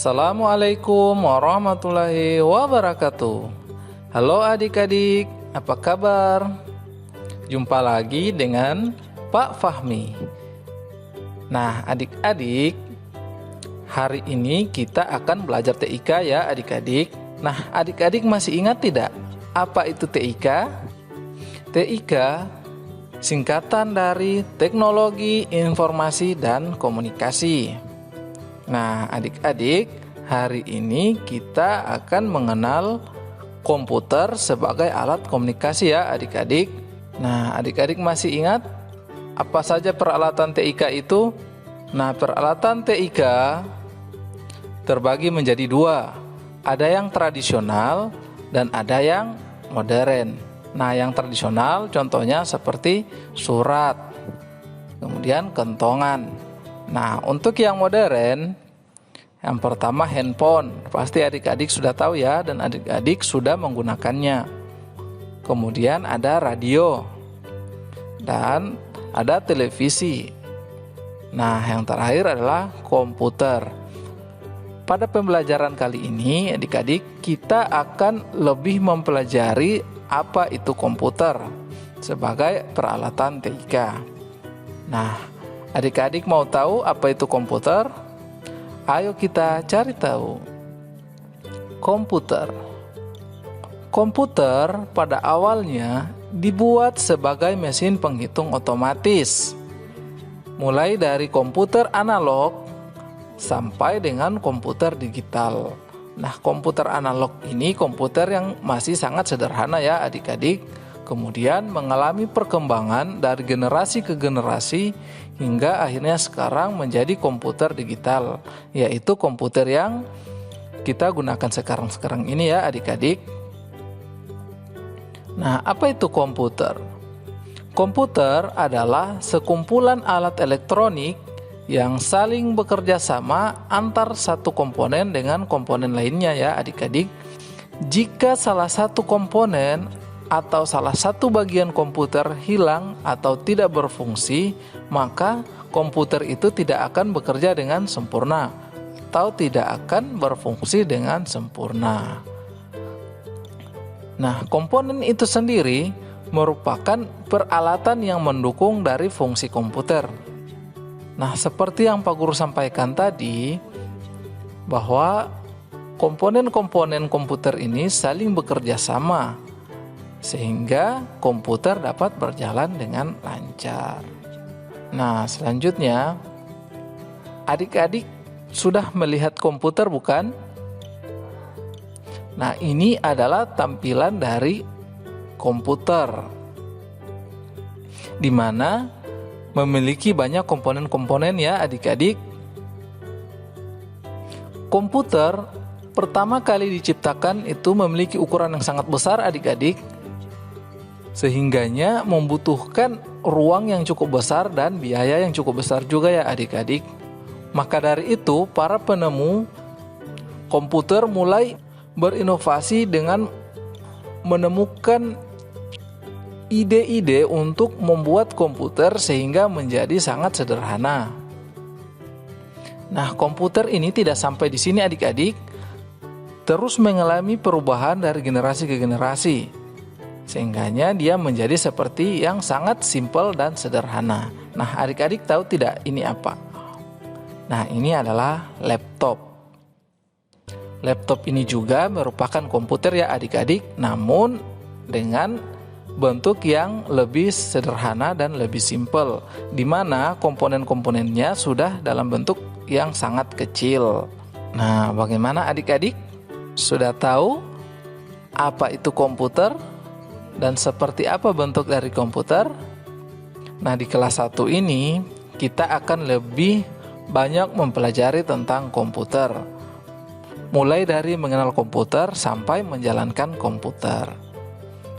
Assalamualaikum warahmatullahi wabarakatuh. Halo adik-adik, apa kabar? Jumpa lagi dengan Pak Fahmi. Nah, adik-adik, hari ini kita akan belajar TIK ya adik-adik. Nah, adik-adik masih ingat tidak apa itu TIK? TIK singkatan dari Teknologi Informasi dan Komunikasi. Nah, adik-adik, hari ini kita akan mengenal komputer sebagai alat komunikasi ya adik-adik. Nah, adik-adik masih ingat apa saja peralatan TIK itu? Nah, peralatan TIK terbagi menjadi dua. Ada yang tradisional dan ada yang modern. Nah, yang tradisional contohnya seperti surat, kemudian kentongan. Nah, untuk yang modern, yang pertama handphone, pasti adik-adik sudah tahu ya, dan adik-adik sudah menggunakannya. Kemudian ada radio, dan ada televisi. Nah, yang terakhir adalah komputer. Pada pembelajaran kali ini, adik-adik, kita akan lebih mempelajari apa itu komputer sebagai peralatan TIK. Nah, adik-adik mau tahu apa itu komputer? Ayo kita cari tahu. Komputer. Komputer pada awalnya dibuat sebagai mesin penghitung otomatis. Mulai dari komputer analog sampai dengan komputer digital. Nah, komputer analog ini komputer yang masih sangat sederhana ya adik-adik. Kemudian mengalami perkembangan dari generasi ke generasi hingga akhirnya sekarang menjadi komputer digital, yaitu komputer yang kita gunakan sekarang ini ya adik-adik. Nah, apa itu komputer? Komputer adalah sekumpulan alat elektronik yang saling bekerja sama antar satu komponen dengan komponen lainnya ya adik-adik. Jika salah satu komponen atau salah satu bagian komputer hilang atau tidak berfungsi, maka komputer itu tidak akan bekerja dengan sempurna atau tidak akan berfungsi dengan sempurna. Nah, komponen itu sendiri merupakan peralatan yang mendukung dari fungsi komputer. Nah, seperti yang Pak Guru sampaikan tadi, bahwa komponen-komponen komputer ini saling bekerja sama sehingga komputer dapat berjalan dengan lancar. Nah, selanjutnya adik-adik sudah melihat komputer bukan? Nah, ini adalah tampilan dari komputer, di mana memiliki banyak komponen-komponen ya adik-adik. Komputer pertama kali diciptakan itu memiliki ukuran yang sangat besar adik-adik, sehingganya membutuhkan ruang yang cukup besar dan biaya yang cukup besar juga ya adik-adik. Maka dari itu para penemu komputer mulai berinovasi dengan menemukan ide-ide untuk membuat komputer sehingga menjadi sangat sederhana. Nah, komputer ini tidak sampai di sini adik-adik, terus mengalami perubahan dari generasi ke generasi, sehingganya dia menjadi seperti yang sangat simpel dan sederhana. Nah, adik-adik tahu tidak ini apa? Nah, ini adalah laptop. Laptop ini juga merupakan komputer ya adik-adik, namun dengan bentuk yang lebih sederhana dan lebih simpel, di mana komponen-komponennya sudah dalam bentuk yang sangat kecil. Nah, bagaimana adik-adik? Sudah tahu apa itu komputer? Dan seperti apa bentuk dari komputer? Nah, di kelas 1 ini kita akan lebih banyak mempelajari tentang komputer. Mulai dari mengenal komputer sampai menjalankan komputer.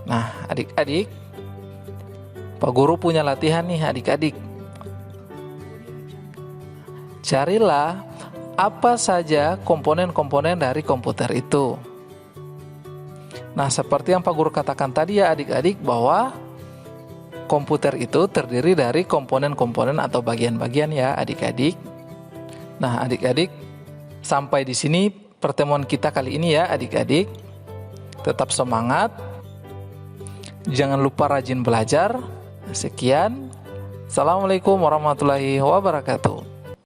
Nah, adik-adik, Pak Guru punya latihan nih adik-adik. Carilah apa saja komponen-komponen dari komputer itu. Nah, seperti yang Pak Guru katakan tadi ya adik-adik, bahwa komputer itu terdiri dari komponen-komponen atau bagian-bagian ya adik-adik. Nah, adik-adik Sampai di sini pertemuan kita kali ini ya adik-adik. Tetap semangat. Jangan lupa rajin belajar. Sekian. Assalamualaikum warahmatullahi wabarakatuh.